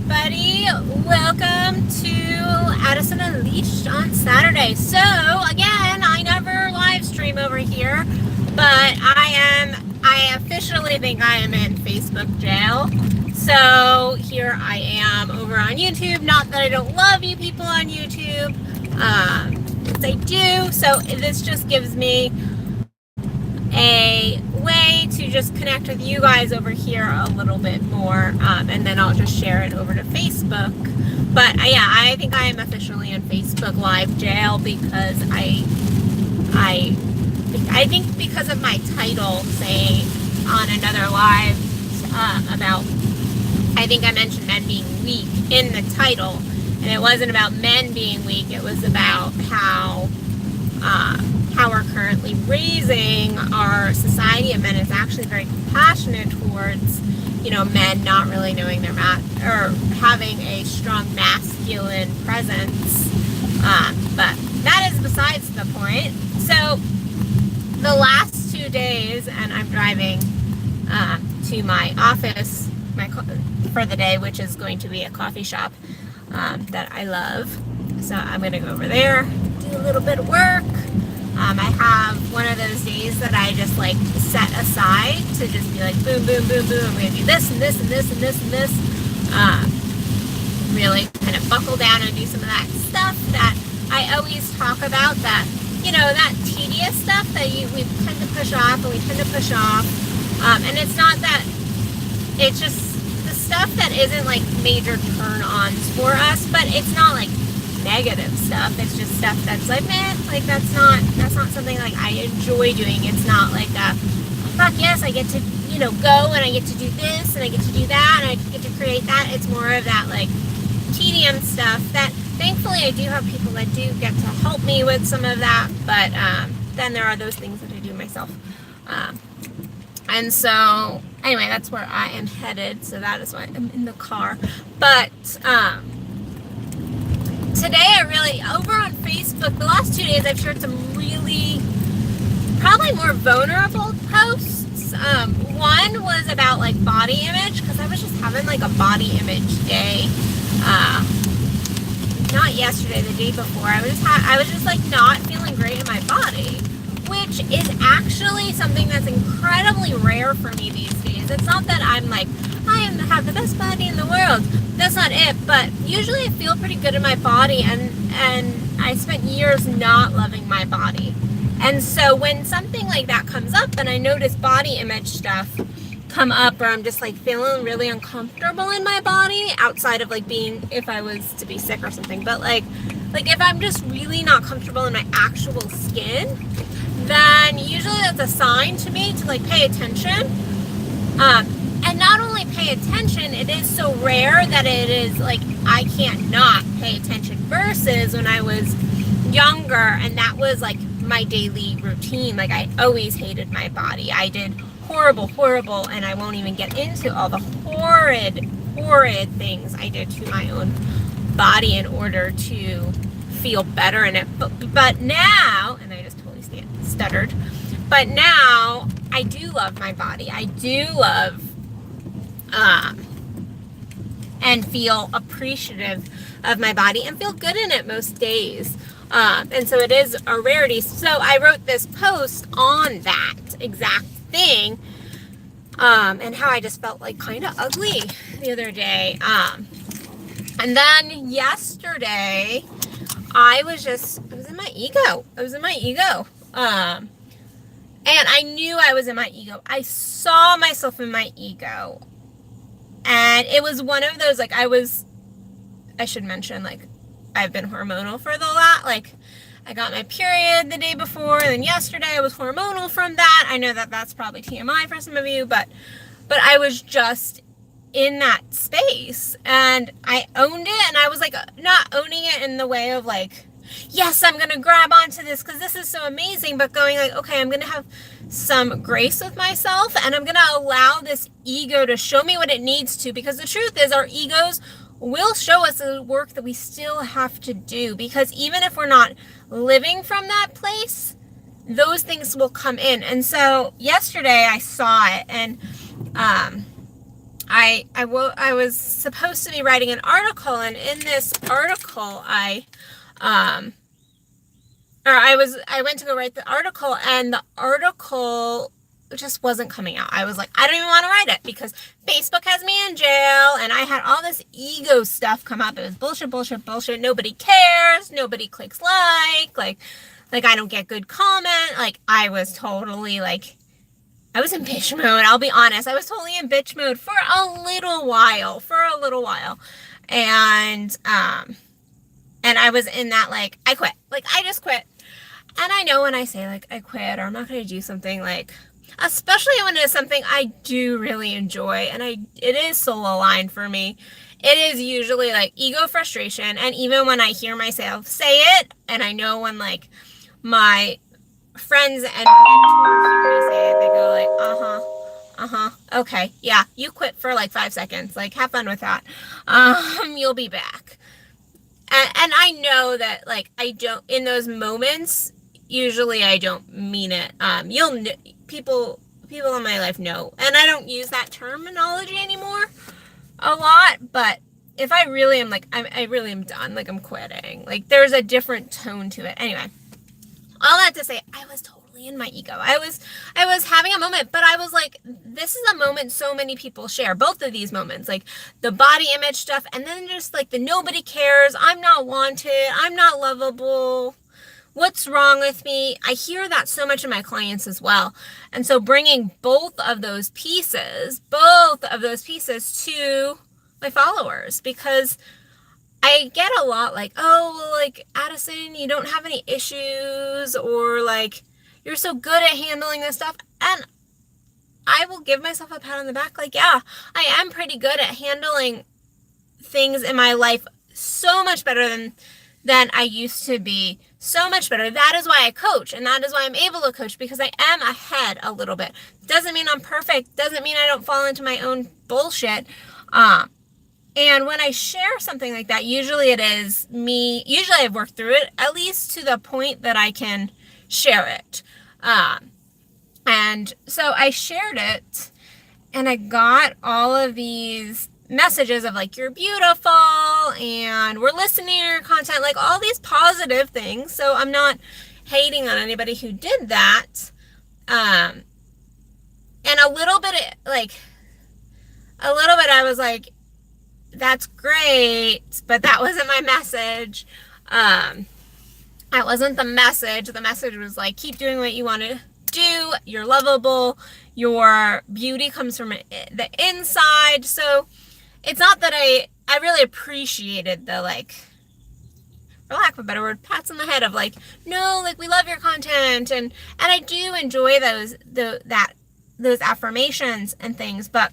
everybody. Welcome to Addison Unleashed on Saturday. So, again, I never live stream over here, but I officially think I am in Facebook jail. So, here I am over on YouTube. Not that I don't love you people on YouTube, yes, I do. So, this just gives me a way to just connect with you guys over here a little bit more, and then I'll just share it over to Facebook. But yeah, I think I am officially in Facebook Live jail because I think because of my title saying on another live about, I think I mentioned men being weak in the title, and it wasn't about men being weak. It was about how we're currently raising our society of men is actually very compassionate towards, men not really knowing their or having a strong masculine presence. But that is besides the point. So the last 2 days, and I'm driving to my office for the day, which is going to be a coffee shop that I love. So I'm going to go over there, do a little bit of work. I have one of those days that I just like set aside to just be like boom, boom, boom, boom. I'm going to do this and this and this and this and this. Really kind of buckle down and do some of that stuff that I always talk about, that, that tedious stuff that we tend to push off and we tend to push off. And it's not that, it's just the stuff that isn't like major turn-ons for us, but it's not like negative stuff. It's just stuff that's like, man, like that's not something like I enjoy doing. It's not like fuck yes, I get to, go and I get to do this and I get to do that and I get to create that. It's more of that like tedium stuff that thankfully I do have people that do get to help me with some of that, but then there are those things that I do myself. And so anyway, that's where I am headed. So that is why I'm in the car. But today over on Facebook, the last 2 days I've shared some really, probably more vulnerable posts. One was about like body image, because I was just having like a body image day. Not yesterday, the day before. I was just like not feeling great in my body, which is actually something that's incredibly rare for me these days. It's not that I'm like, have the best body in the world. That's not it, but usually I feel pretty good in my body, and I spent years not loving my body. And so when something like that comes up and I notice body image stuff come up, or I'm just like feeling really uncomfortable in my body outside of like being, if I was to be sick or something, but like if I'm just really not comfortable in my actual skin, then usually that's a sign to me to like pay attention. And not only pay attention, it is so rare that it is like I can't not pay attention, versus when I was younger and that was like my daily routine. Like I always hated my body. I did horrible, and I won't even get into all the horrid things I did to my own body in order to feel better in it. But now, and I just totally stuttered, but now I do love my body. I do love and feel appreciative of my body and feel good in it most days. And so it is a rarity. So I wrote this post on that exact thing, and how I just felt like kind of ugly the other day. And then yesterday I was in my ego. And I knew I was in my ego. I saw myself in my ego. And it was one of those, like, I should mention, like, I've been hormonal for the lot. Like, I got my period the day before, and then yesterday I was hormonal from that. I know that that's probably TMI for some of you, but I was just in that space, and I owned it, and I was, like, not owning it in the way of, like, yes, I'm going to grab onto this because this is so amazing, but going like, okay, I'm going to have some grace with myself, and I'm going to allow this ego to show me what it needs to, because the truth is our egos will show us the work that we still have to do, because even if we're not living from that place, those things will come in. And so yesterday I saw it, and I was supposed to be writing an article, and in this article, I went to go write the article, and the article just wasn't coming out. I was like, I don't even want to write it because Facebook has me in jail, and I had all this ego stuff come up. It was bullshit, bullshit, bullshit. Nobody cares. Nobody clicks like I don't get good comment. Like, I was totally like, I was in bitch mode. I'll be honest. I was totally in bitch mode for a little while. And I was in that, like, I quit. Like, I just quit. And I know when I say, like, I quit or I'm not going to do something, like, especially when it is something I do really enjoy and it is soul aligned for me, it is usually, like, ego frustration. And even when I hear myself say it, and I know when, like, my friends and mentors hear me say it, they go, like, okay, yeah, you quit for, like, 5 seconds. Like, have fun with that. You'll be back. And I know that, like, I don't, in those moments, usually I don't mean it. People in my life know, and I don't use that terminology anymore a lot, but if I really am, like, I really am done, like, I'm quitting, like, there's a different tone to it. Anyway, all that to say, I was totally in my ego. I was having a moment, but I was like, this is a moment so many people share, both of these moments, like the body image stuff, and then just like the nobody cares, I'm not wanted, I'm not lovable, what's wrong with me? I hear that so much in my clients as well. And so bringing both of those pieces to my followers, because I get a lot like, oh, like, Addison, you don't have any issues, or like, you're so good at handling this stuff. And I will give myself a pat on the back. Like, yeah, I am pretty good at handling things in my life so much better than I used to be. So much better. That is why I coach, and that is why I'm able to coach, because I am ahead a little bit. Doesn't mean I'm perfect. Doesn't mean I don't fall into my own bullshit. And when I share something like that, usually it is me. Usually I've worked through it, at least to the point that I can share it. And so I shared it, and I got all of these messages of, like, you're beautiful, and we're listening to your content, like, all these positive things. So I'm not hating on anybody who did that. And a little bit I was like, that's great, but that wasn't my message. That wasn't the message. The message was like, keep doing what you want to do. You're lovable. Your beauty comes from the inside. So it's not that I really appreciated the, like, for lack of a better word, pats on the head of, like, no, like, we love your content, and I do enjoy those affirmations and things. But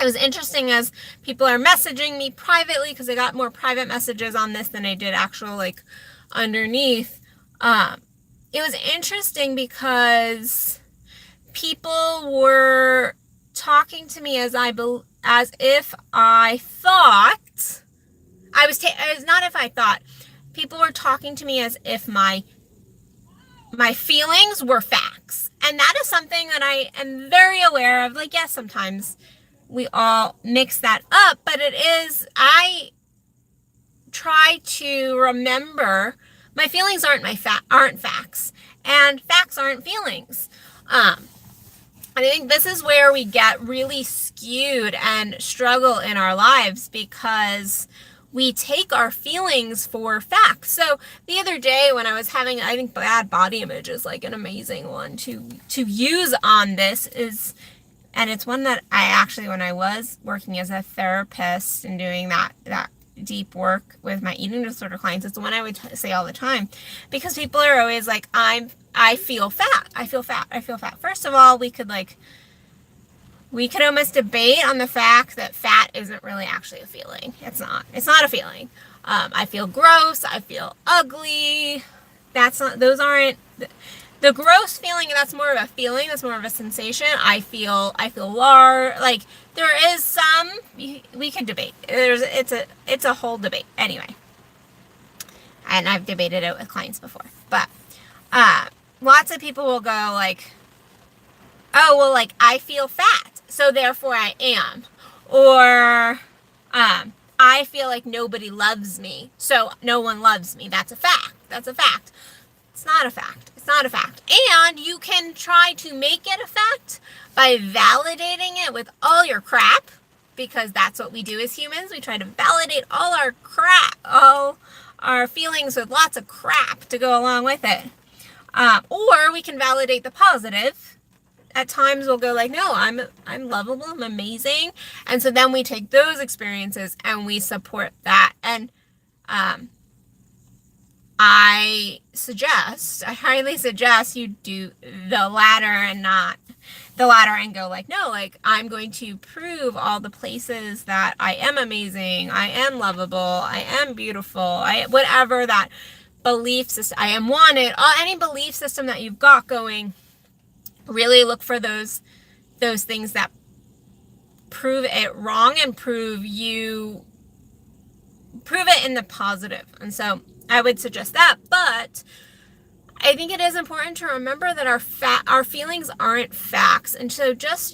it was interesting as people are messaging me privately, because I got more private messages on this than I did actual, like, underneath. It was interesting because people were talking to me as if I thought I was not if I thought. People were talking to me as if my feelings were facts. And that is something that I am very aware of. Like, yes, sometimes we all mix that up, but I try to remember my feelings aren't facts, and facts aren't feelings. I think this is where we get really skewed and struggle in our lives, because we take our feelings for facts. So the other day when I was having, I think bad body image is like an amazing one to use on this and it's one that I actually, when I was working as a therapist and doing that deep work with my eating disorder clients, it's the one I would say all the time, because people are always like, I feel fat. I feel fat. First of all, we could almost debate on the fact that fat isn't really actually a feeling. It's not a feeling. I feel gross. I feel ugly. Those aren't the gross feeling. That's more of a feeling. That's more of a sensation. I feel large. Like, there is some, we could debate. It's a whole debate. Anyway. And I've debated it with clients before. But, lots of people will go like, oh, well, like, I feel fat, so therefore I am. Or I feel like nobody loves me, so no one loves me. That's a fact. That's a fact. It's not a fact. It's not a fact. And you can try to make it a fact by validating it with all your crap, because that's what we do as humans. We try to validate all our crap, all our feelings with lots of crap to go along with it. Or we can validate the positive. At times we'll go like, no, I'm lovable, I'm amazing. And so then we take those experiences and we support that. And I highly suggest you do the latter and not the latter, and go like, no, like, I'm going to prove all the places that I am amazing, I am lovable, I am beautiful, whatever that belief system, I am wanted, any belief system that you've got going, really look for those things that prove it wrong and prove it in the positive. And so I would suggest that, but I think it is important to remember that our feelings aren't facts. And so just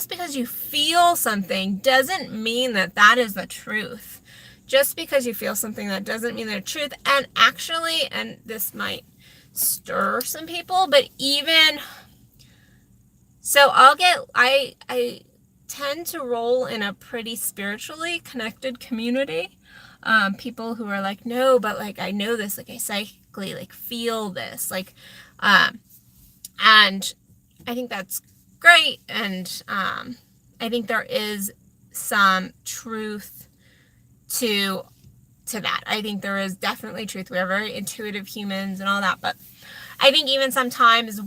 because you feel something doesn't mean that is the truth. Just because you feel something, that doesn't mean the truth. And actually, and this might stir some people, but even so, I tend to roll in a pretty spiritually connected community. People who are like, no, but like, I know this, like I psychically like feel this, like, and I think that's great. And, I think there is some truth to that. I think there is definitely truth. We're very intuitive humans and all that, but I think even sometimes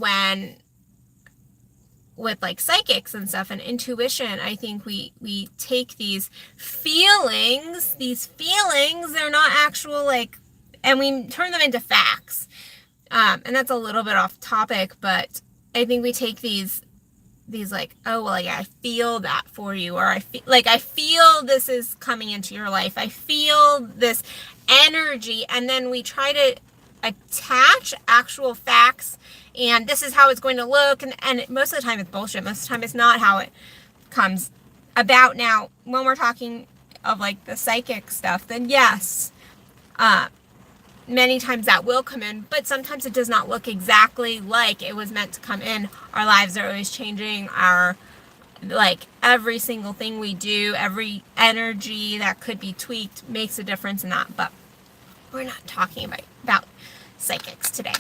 with like psychics and stuff and intuition, I think we take these feelings, they're not actual, like, and we turn them into facts. And that's a little bit off topic, but I think we take these like, oh, well, yeah, I feel that for you, or I feel this is coming into your life. I feel this energy. And then we try to attach actual facts, and this is how it's going to look. And most of the time it's bullshit. Most of the time it's not how it comes about. Now, when we're talking of like the psychic stuff, then yes, many times that will come in, but sometimes it does not look exactly like it was meant to come in. Our lives are always changing. Like every single thing we do, every energy that could be tweaked makes a difference in that. But we're not talking about psychics today.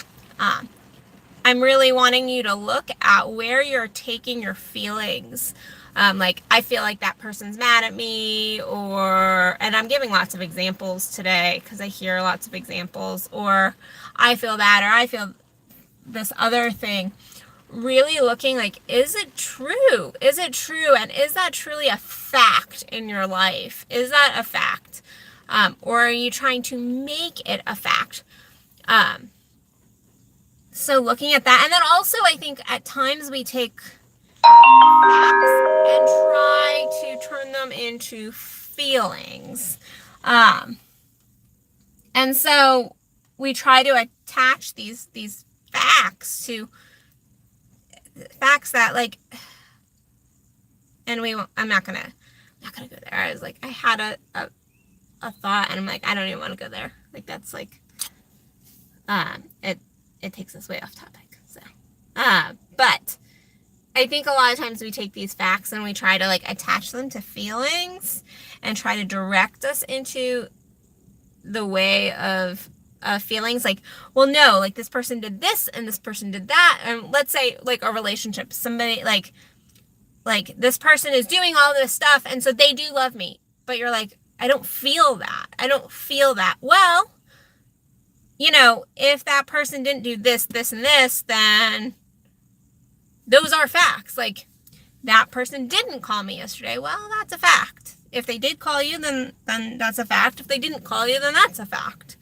I'm really wanting you to look at where you're taking your feelings. Like, I feel like that person's mad at me, and I'm giving lots of examples today because I hear lots of examples, or I feel that, or I feel this other thing. Really looking like, is it true? Is it true? And is that truly a fact in your life? Is that a fact? Or are you trying to make it a fact? So looking at that. And then also, I think at times we take facts and try to turn them into feelings. And so we try to attach these facts to facts that, like, and I'm not gonna go there. I was like, I had a thought, and I'm like, I don't even want to go there. Like, that's like, it takes us way off topic. So, but I think a lot of times we take these facts and we try to like attach them to feelings and try to direct us into the way of feelings. Like, well, no, like this person did this and this person did that. And let's say like a relationship, somebody like this person is doing all this stuff, and so they do love me. But you're like, I don't feel that. I don't feel that. Well, you know, if that person didn't do this, this, and this, then those are facts. Like, that person didn't call me yesterday. Well, that's a fact. If they did call you, then that's a fact. If they didn't call you, then that's a fact.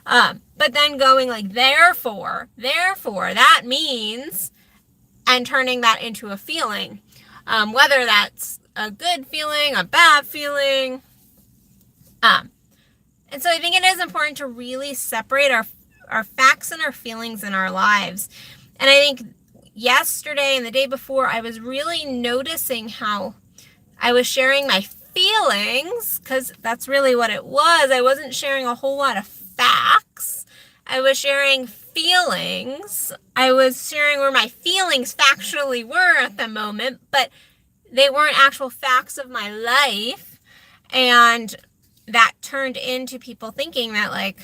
But then going like, therefore, that means, and turning that into a feeling, whether that's a good feeling, a bad feeling. And so I think it is important to really separate our facts and our feelings in our lives. And I think yesterday and the day before, I was really noticing how I was sharing my feelings, because that's really what it was. I wasn't sharing a whole lot of facts. I was sharing feelings. I was sharing where my feelings factually were at the moment, but they weren't actual facts of my life. And that turned into people thinking that, like,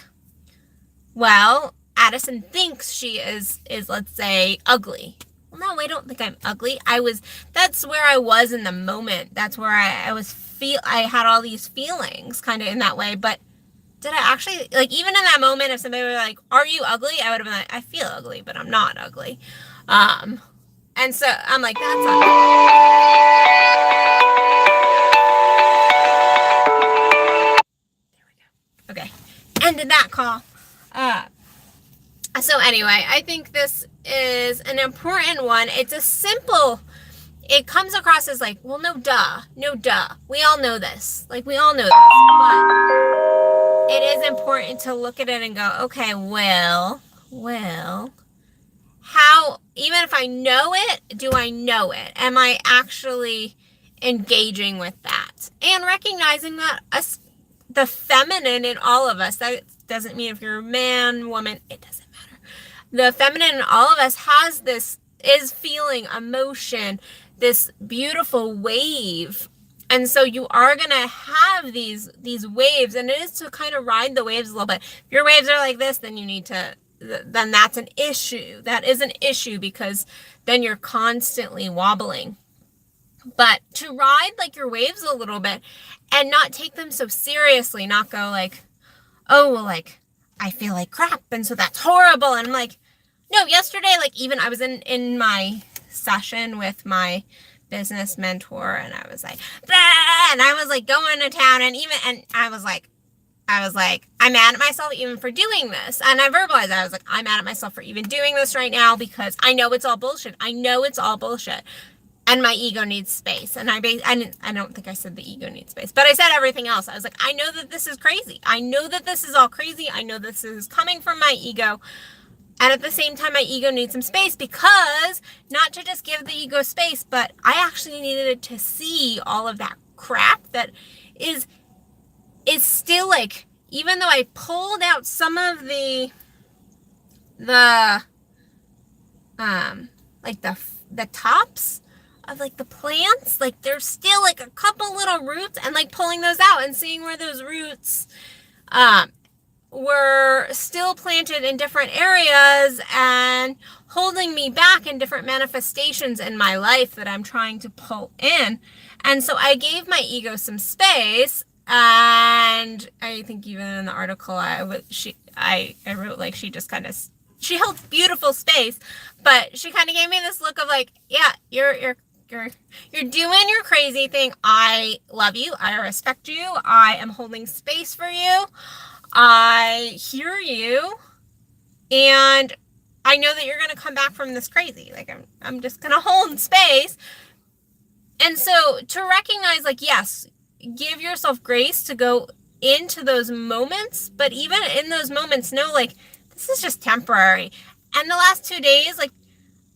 well, Addison thinks she is let's say, ugly. Well, no, I don't think I'm ugly. That's where I was in the moment. That's where I had all these feelings kind of in that way. But did I actually, like, even in that moment, if somebody were like, are you ugly? I would have been like, I feel ugly, but I'm not ugly. And so I'm like, that's not There we go. Okay. Ended that call. So anyway, I think this is an important one. It's a simple, it comes across as like, well, no duh. We all know this. Like, we all know this. But it is important to look at it and go, okay, well, how, even if I know it, do I know it? Am I actually engaging with that? And recognizing that the feminine in all of us, that doesn't mean if you're a man, woman, it doesn't matter. The feminine in all of us is feeling emotion, this beautiful wave. And so you are going to have these waves, and it is to kind of ride the waves a little bit. If your waves are like this, then then that's an issue. That is an issue, because then you're constantly wobbling. But to ride like your waves a little bit and not take them so seriously, not go like, oh, well, like, I feel like crap, and so that's horrible. And I'm like, no, yesterday, like, even I was in my session with my business mentor, and I was like, blah, and I was like going to town, and I was like, I'm mad at myself even for doing this. And I verbalized that. I was like, I'm mad at myself for even doing this right now, because I know it's all bullshit. And my ego needs space. And I don't think I said the ego needs space, but I said everything else. I was like, I know that this is crazy. I know that this is all crazy. I know this is coming from my ego. And at the same time, my ego needs some space, because not to just give the ego space, but I actually needed to see all of that crap that is still, like, even though I pulled out some of the tops of, like, the plants, like, there's still, like, a couple little roots, and, like, pulling those out and seeing where those roots were still planted in different areas and holding me back in different manifestations in my life that I'm trying to pull in. And so I gave my ego some space, and I think even in the article I wrote, like, she held beautiful space, but she kind of gave me this look of like, yeah, you're doing your crazy thing. I love you. I respect you. I am holding space for you. I hear you. And I know that you're going to come back from this crazy. Like, I'm just going to hold space. And so to recognize, like, yes, give yourself grace to go into those moments. But even in those moments, know, like, this is just temporary. And the last 2 days, like,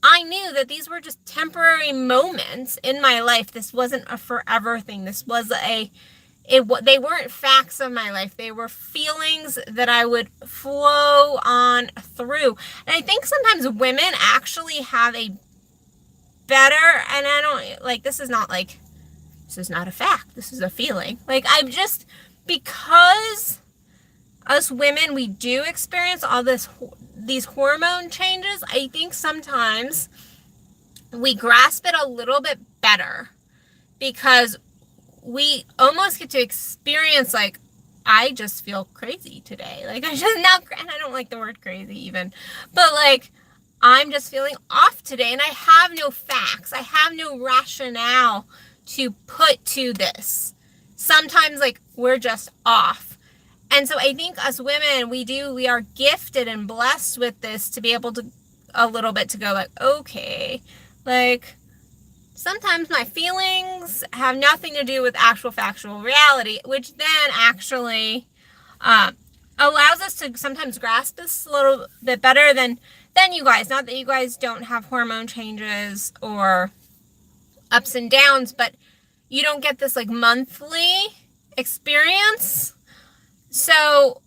I knew that these were just temporary moments in my life. This wasn't a forever thing. This was they weren't facts of my life. They were feelings that I would flow on through. And I think sometimes women actually have a better, and I don't, like, this is not a fact. This is a feeling. Like, because us women, we do experience all these hormone changes. I think sometimes we grasp it a little bit better, because we almost get to experience, like, I just feel crazy today. Like, I just not, and I don't like the word crazy even, but, like, I'm just feeling off today, and I have no facts. I have no rationale to put to this. Sometimes, like, we're just off. And so I think us women, we are gifted and blessed with this to be able to a little bit to go, like, okay, like, sometimes my feelings have nothing to do with actual factual reality, which then actually allows us to sometimes grasp this a little bit better than you guys. Not that you guys don't have hormone changes or ups and downs, but you don't get this like monthly experience. So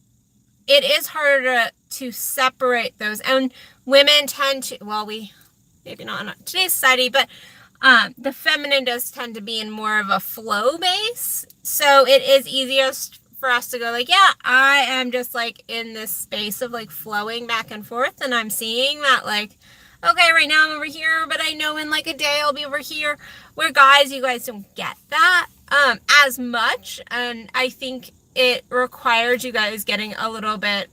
it is harder to separate those. And women tend to, well, maybe not in today's society, but the feminine does tend to be in more of a flow base. So it is easiest for us to go like, yeah, I am just like in this space of like flowing back and forth. And I'm seeing that like, okay, right now I'm over here, but I know in like a day I'll be over here. Where guys, you guys don't get that as much. And I think it requires you guys getting a little bit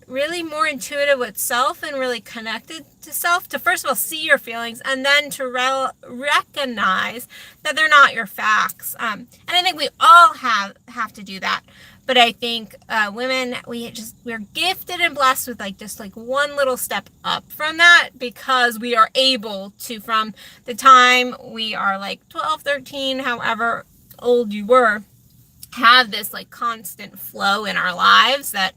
really more intuitive with self and really connected to self to first of all see your feelings and then to recognize that they're not your facts. And I think we all have to do that. But I think women, we're gifted and blessed with like just like one little step up from that, because we are able to, from the time we are like 12, 13, however old you were, have this like constant flow in our lives that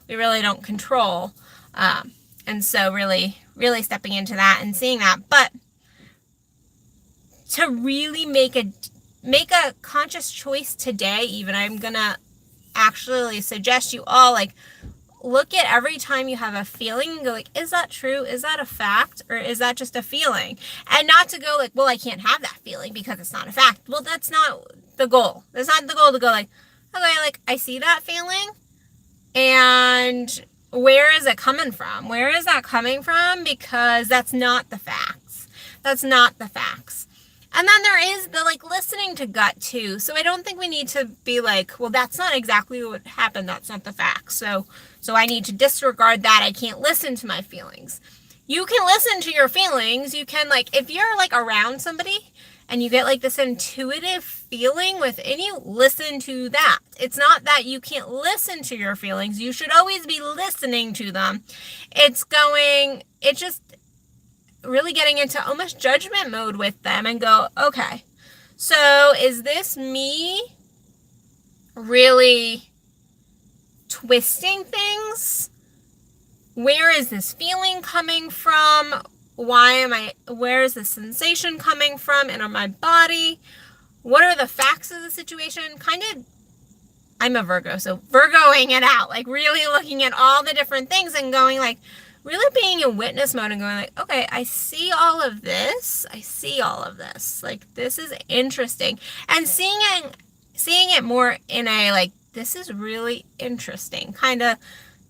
we really don't control. And so really, really stepping into that and seeing that. But to really make a conscious choice today, even, I'm going to actually suggest you all like look at every time you have a feeling and go like, is that true? Is that a fact? Or is that just a feeling? And not to go like, well, I can't have that feeling because it's not a fact. Well, that's not the goal. That's not the goal to go like, okay, like I see that feeling, and where is it coming from? Where is that coming from? Because that's not the facts. That's not the facts. And then there is the like listening to gut too. So I don't think we need to be like, well, that's not exactly what happened. That's not the facts. So I need to disregard that. I can't listen to my feelings. You can listen to your feelings. You can like, if you're like around somebody and you get like this intuitive feeling within you, listen to that. It's not that you can't listen to your feelings. You should always be listening to them. It's just really getting into almost judgment mode with them and go, okay, so is this me really twisting things? Where is this feeling coming from? Where is the sensation coming from in my body? What are the facts of the situation? I'm a Virgo, so Virgoing it out, like really looking at all the different things and going like, really being in witness mode and going like, okay, I see all of this. Like, this is interesting. And seeing it more in a like, this is really interesting kind of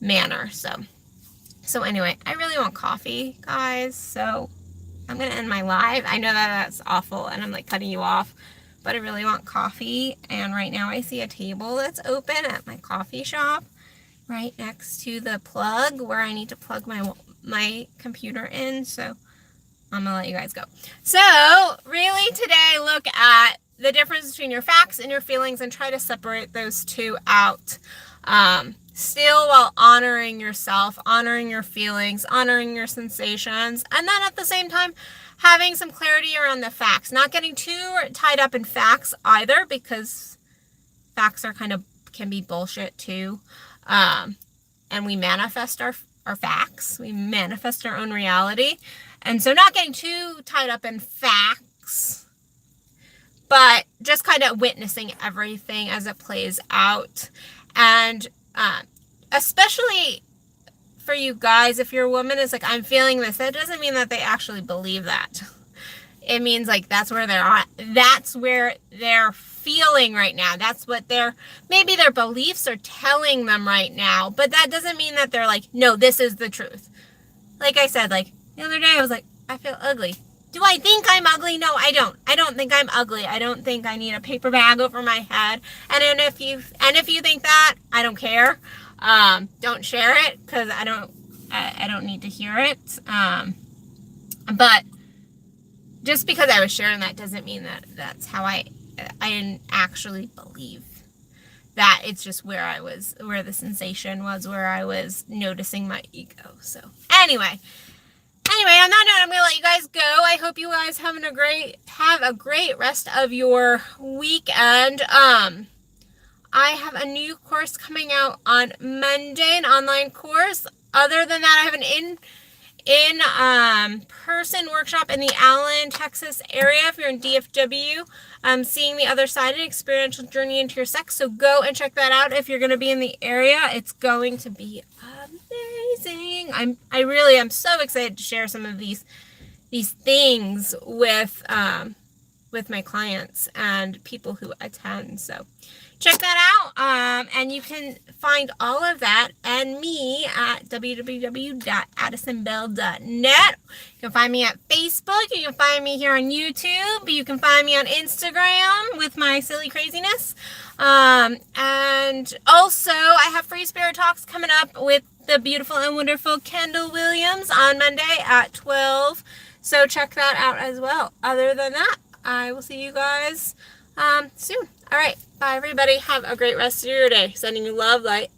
manner. So anyway, I really want coffee, guys. So I'm going to end my live. I know that that's awful and I'm like cutting you off, but I really want coffee. And right now I see a table that's open at my coffee shop right next to the plug where I need to plug my computer in. So I'm going to let you guys go. So really today, look at the difference between your facts and your feelings and try to separate those two out. Still while honoring yourself, honoring your feelings, honoring your sensations, and then at the same time having some clarity around the facts. Not getting too tied up in facts either, because facts can be bullshit too. And we manifest our facts. We manifest our own reality. And so not getting too tied up in facts, but just kind of witnessing everything as it plays out. And especially for you guys, if your woman is like, I'm feeling this, that doesn't mean that they actually believe that. It means like that's where they're at. That's where they're feeling right now. That's what maybe their beliefs are telling them right now. But that doesn't mean that they're like, no, this is the truth. Like I said, like the other day I was like, I feel ugly. Do I think I'm ugly? No, I don't. I don't think I'm ugly. I don't think I need a paper bag over my head. And if you think that, I don't care. Don't share it because I don't need to hear it. But just because I was sharing that doesn't mean that that's how I didn't actually believe that. It's just where the sensation was, where I was noticing my ego. So anyway, on that note, I'm going to let you guys go. I hope you guys have a great rest of your weekend. I have a new course coming out on Monday, an online course. Other than that, I have an in-person workshop in the Allen, Texas area if you're in DFW, seeing the other side, an experiential journey into your sex. So go and check that out if you're going to be in the area. It's going to be amazing. I'm so excited to share some of these things with my clients and people who attend. So check that out. And you can find all of that and me at www.addisonbell.net. You can find me at Facebook. You can find me here on YouTube. You can find me on Instagram with my silly craziness. And also, I have free spirit talks coming up with the beautiful and wonderful Kendall Williams on Monday at 12. So check that out as well. Other than that, I will see you guys soon. All right. Bye, everybody. Have a great rest of your day. Sending you love, light,